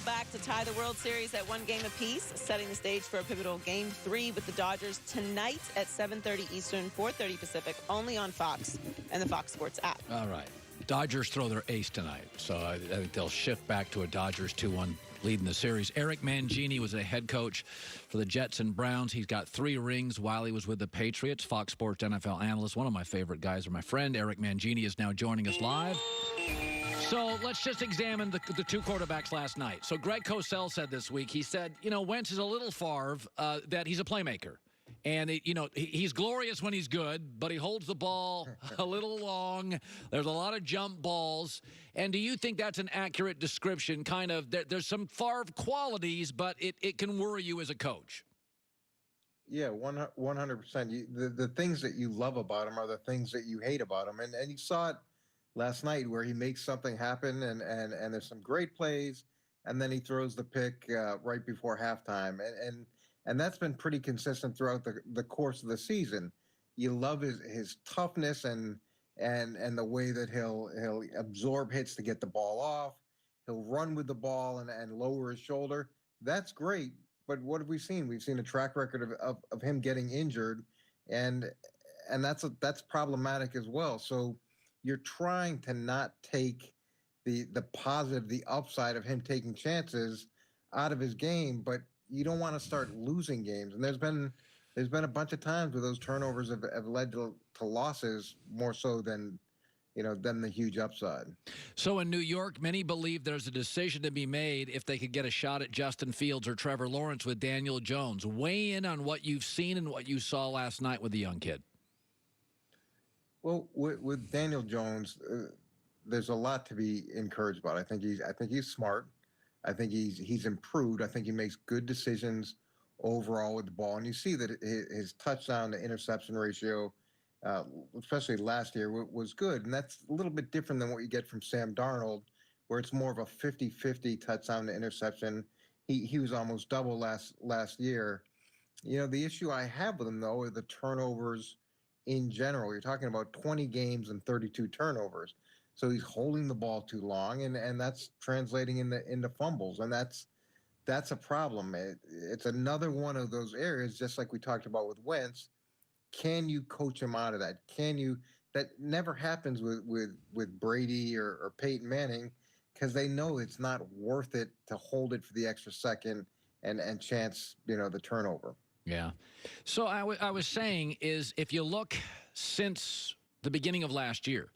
back to tie the World Series at 1 game apiece, setting the stage for a pivotal Game 3 with the Dodgers tonight at 7:30 Eastern, 4:30 Pacific, only on Fox and the Fox Sports app. All right. Dodgers throw their ace tonight, so I think they'll shift back to a Dodgers 2-1 lead in the series. Eric Mangini was a head coach for the Jets and Browns. He's got 3 rings while he was with the Patriots. Fox Sports NFL analyst, one of my favorite guys, or my friend, Eric Mangini, is now joining us live. So let's just examine the 2 quarterbacks last night. So Greg Cosell said this week, he said, Wentz is a little Favre, that he's a playmaker. And, he's glorious when he's good, but he holds the ball a little long. There's a lot of jump balls. And do you think that's an accurate description? Kind of, there's some Favre qualities, but it can worry you as a coach. Yeah, 100%. The things that you love about him are the things that you hate about him. And you saw it last night where he makes something happen, and there's some great plays, and then he throws the pick right before halftime. And that's been pretty consistent throughout the course of the season. You love his toughness and the way that he'll absorb hits to get the ball off. He'll run with the ball and lower his shoulder. That's great. But what have we seen? We've seen a track record of him getting injured, and that's problematic as well. So you're trying to not take the positive, the upside of him taking chances out of his game, but you don't want to start losing games. And there's been a bunch of times where those turnovers have led to losses more so than the huge upside. So in New York, many believe there's a decision to be made if they could get a shot at Justin Fields or Trevor Lawrence with Daniel Jones. Weigh in on what you've seen and what you saw last night with the young kid. Well, with Daniel Jones, there's a lot to be encouraged about. I think he's smart. I think he's improved. I think he makes good decisions overall with the ball. And you see that his touchdown to interception ratio, especially last year, was good. And that's a little bit different than what you get from Sam Darnold, where it's more of a 50-50 touchdown to interception. He was almost double last year. The issue I have with him, though, are the turnovers in general. You're talking about 20 games and 32 turnovers. So he's holding the ball too long, and that's translating into fumbles, and that's a problem. It's another one of those areas, just like we talked about with Wentz. Can you coach him out of that? That never happens with Brady or Peyton Manning, because they know it's not worth it to hold it for the extra second and chance the turnover. Yeah. So I was saying is, if you look since the beginning of last year,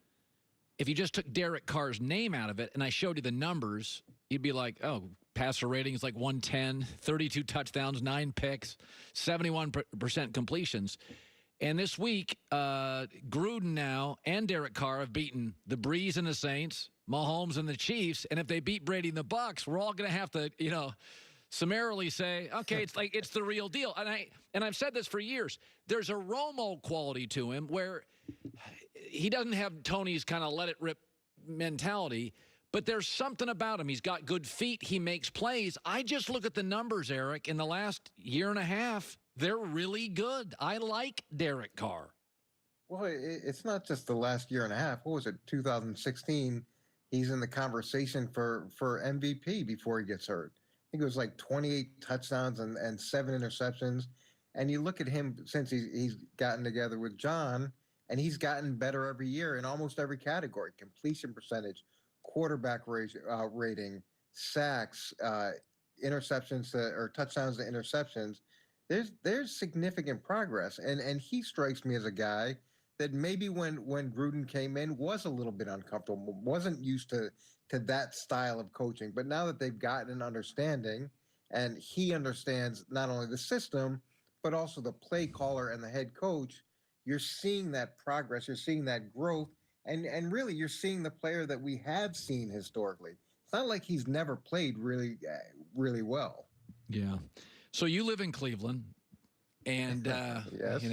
if you just took Derek Carr's name out of it and I showed you the numbers, you'd be like, oh, passer rating is like 110, 32 touchdowns, 9 picks, 71% completions. And this week, Gruden now and Derek Carr have beaten the Breeze and the Saints, Mahomes and the Chiefs. And if they beat Brady and the Bucs, we're all going to have to, summarily say, okay, it's the real deal. And I've said this for years. There's a Romo quality to him where he doesn't have Tony's kind of let it rip mentality, but there's something about him. He's got good feet. He makes plays. I just look at the numbers, Eric. In the last year and a half, they're really good. I like Derek Carr. Well, it's not just the last year and a half. What was it, 2016? He's in the conversation for MVP before he gets hurt. I think it was like 28 touchdowns and 7 interceptions. And you look at him since he's gotten together with John, and he's gotten better every year in almost every category: completion percentage, quarterback rating, sacks, interceptions or touchdowns to interceptions. There's significant progress, and he strikes me as a guy that maybe when Gruden came in was a little bit uncomfortable, wasn't used to that style of coaching. But now that they've gotten an understanding, and he understands not only the system, but also the play caller and the head coach, you're seeing that progress, you're seeing that growth, and really you're seeing the player that we have seen historically. It's not like he's never played really well. Yeah. So you live in Cleveland, and yes.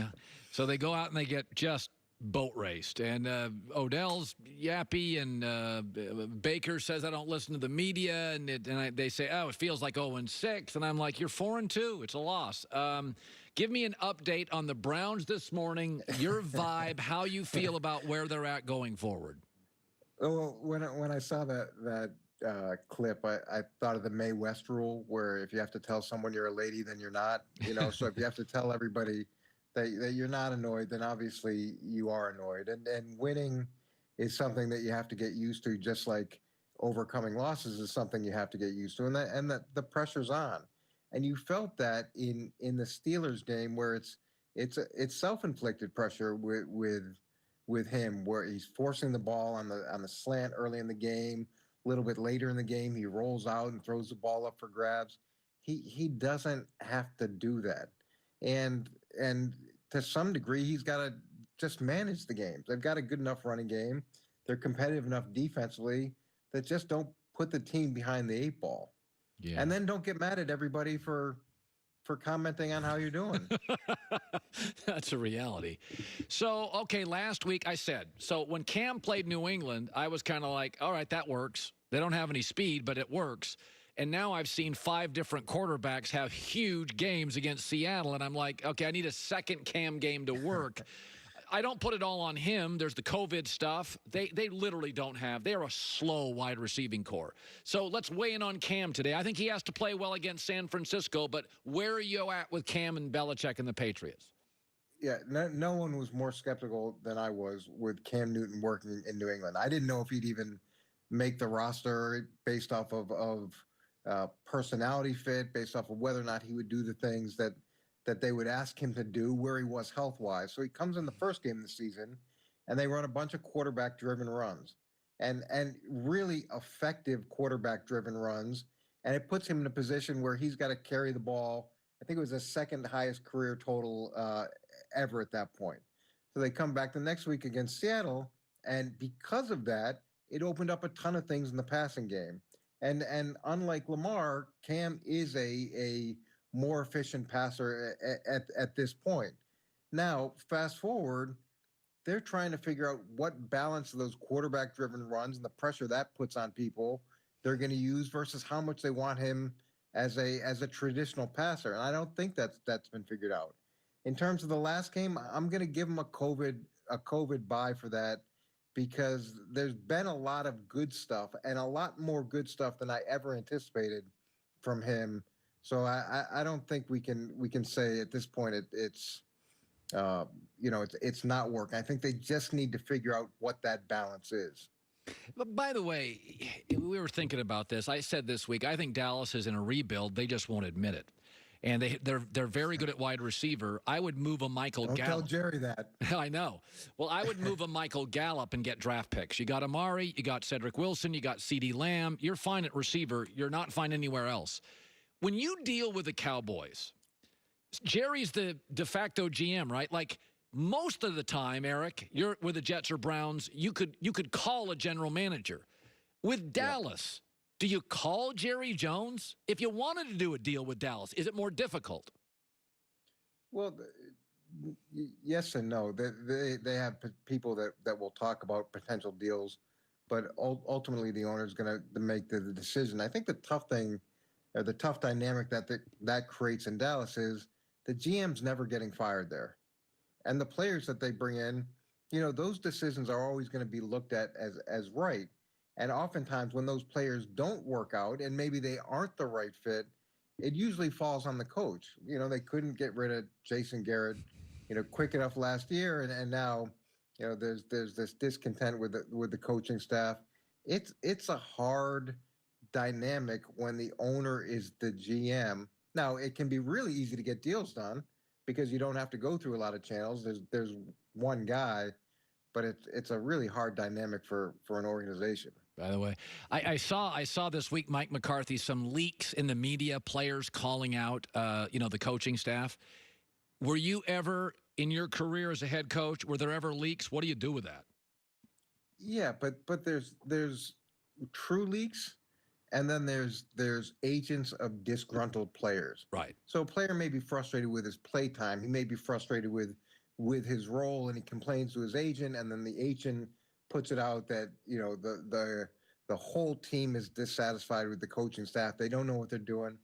So they go out and they get just boat raced. And Odell's yappy, and Baker says, I don't listen to the media. And they say, oh, it feels like 0-6. And I'm like, you're 4-2. It's a loss. Give me an update on the Browns this morning, your vibe, how you feel about where they're at going forward. Well, when I saw that clip. I thought of the Mae West rule, where if you have to tell someone you're a lady, then you're not. So if you have to tell everybody that you're not annoyed, then obviously you are annoyed. And winning is something that you have to get used to, just like overcoming losses is something you have to get used to, and that the pressure's on. And you felt that in the Steelers game, where it's self-inflicted pressure with him, where he's forcing the ball on the slant early in the game. A little bit later in the game, he rolls out and throws the ball up for grabs. He doesn't have to do that, and to some degree, he's got to just manage the games. They've got a good enough running game. They're competitive enough defensively that just don't put the team behind the 8 ball. Yeah. And then don't get mad at everybody for commenting on how you're doing. That's a reality. So, okay, last week I said, so when Cam played New England, I was kind of like, all right, that works. They don't have any speed, but it works. And now I've seen 5 different quarterbacks have huge games against Seattle, and I'm like, okay, I need a second Cam game to work. I don't put it all on him. There's the COVID stuff. They literally don't have. They're a slow wide receiving core. So let's weigh in on Cam today. I think he has to play well against San Francisco, but where are you at with Cam and Belichick and the Patriots? Yeah, no one was more skeptical than I was with Cam Newton working in New England. I didn't know if he'd even make the roster based off of personality fit, based off of whether or not he would do the things that they would ask him to do, where he was health-wise. So he comes in the first game of the season, and they run a bunch of quarterback-driven runs, and really effective quarterback-driven runs, and it puts him in a position where he's got to carry the ball. I think it was the second highest career total ever at that point. So they come back the next week against Seattle, and because of that, it opened up a ton of things in the passing game. And unlike Lamar, Cam is a more efficient passer at this point. Now, fast forward, they're trying to figure out what balance of those quarterback-driven runs and the pressure that puts on people they're going to use versus how much they want him as a traditional passer. And I don't think that's been figured out. In terms of the last game, I'm going to give him a COVID bye for that, because there's been a lot of good stuff, and a lot more good stuff than I ever anticipated from him. So I don't think we can say at this point it's not working. I think they just need to figure out what that balance is. But by the way, we were thinking about this. I said this week, I think Dallas is in a rebuild. They just won't admit it. And they're very good at wide receiver. I would move a Michael Gallup. Don't tell Jerry that. I know. Well, I would move a Michael Gallup and get draft picks. You got Amari, you got Cedric Wilson, you got CeeDee Lamb. You're fine at receiver. You're not fine anywhere else. When you deal with the Cowboys, Jerry's the de facto GM, right? Like most of the time, Eric, you're with the Jets or Browns, you could call a general manager. With Dallas, do you call Jerry Jones? If you wanted to do a deal with Dallas, is it more difficult? Well, yes and no. They have people that will talk about potential deals, but ultimately the owner is going to make the decision. I think the tough thing, or the tough dynamic that creates in Dallas, is the GM's never getting fired there. And the players that they bring in, those decisions are always going to be looked at as right. And oftentimes when those players don't work out and maybe they aren't the right fit, it usually falls on the coach. They couldn't get rid of Jason Garrett, quick enough last year. And now, there's this discontent with the coaching staff. It's a hard dynamic when the owner is the GM. Now, it can be really easy to get deals done because you don't have to go through a lot of channels. There's one guy, but it's a really hard dynamic for an organization. By the way, I saw this week, Mike McCarthy, some leaks in the media, players calling out, the coaching staff. Were you ever, in your career as a head coach, were there ever leaks? What do you do with that? Yeah, but there's true leaks, and then there's agents of disgruntled players. Right. So a player may be frustrated with his play time. He may be frustrated with his role, and he complains to his agent, and then the agent puts it out that the whole team is dissatisfied with the coaching staff. They don't know what they're doing.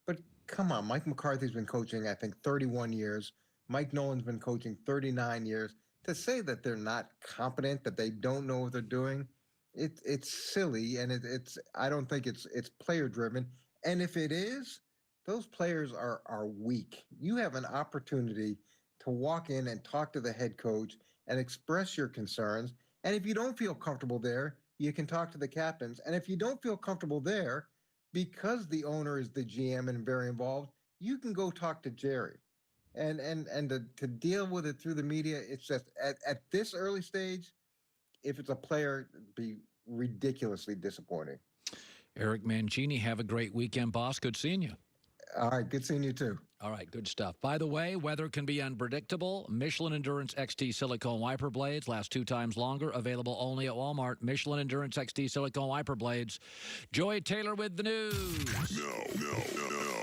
But come on, Mike McCarthy's been coaching, I think, 31 years. Mike Nolan's been coaching 39 years. To say that they're not competent, that they don't know what they're doing, it's silly, and it's I don't think it's player driven. And if it is, those players are weak. You have an opportunity to walk in and talk to the head coach and express your concerns. And if you don't feel comfortable there, you can talk to the captains. And if you don't feel comfortable there, because the owner is the GM and very involved, you can go talk to Jerry. And to deal with it through the media, it's just at this early stage, if it's a player, it'd be ridiculously disappointing. Eric Mangini, have a great weekend, boss. Good seeing you. All right, good seeing you too. All right, good stuff. By the way, weather can be unpredictable. Michelin Endurance XT silicone wiper blades last 2 times longer. Available only at Walmart. Michelin Endurance XT silicone wiper blades. Joy Taylor with the news. No.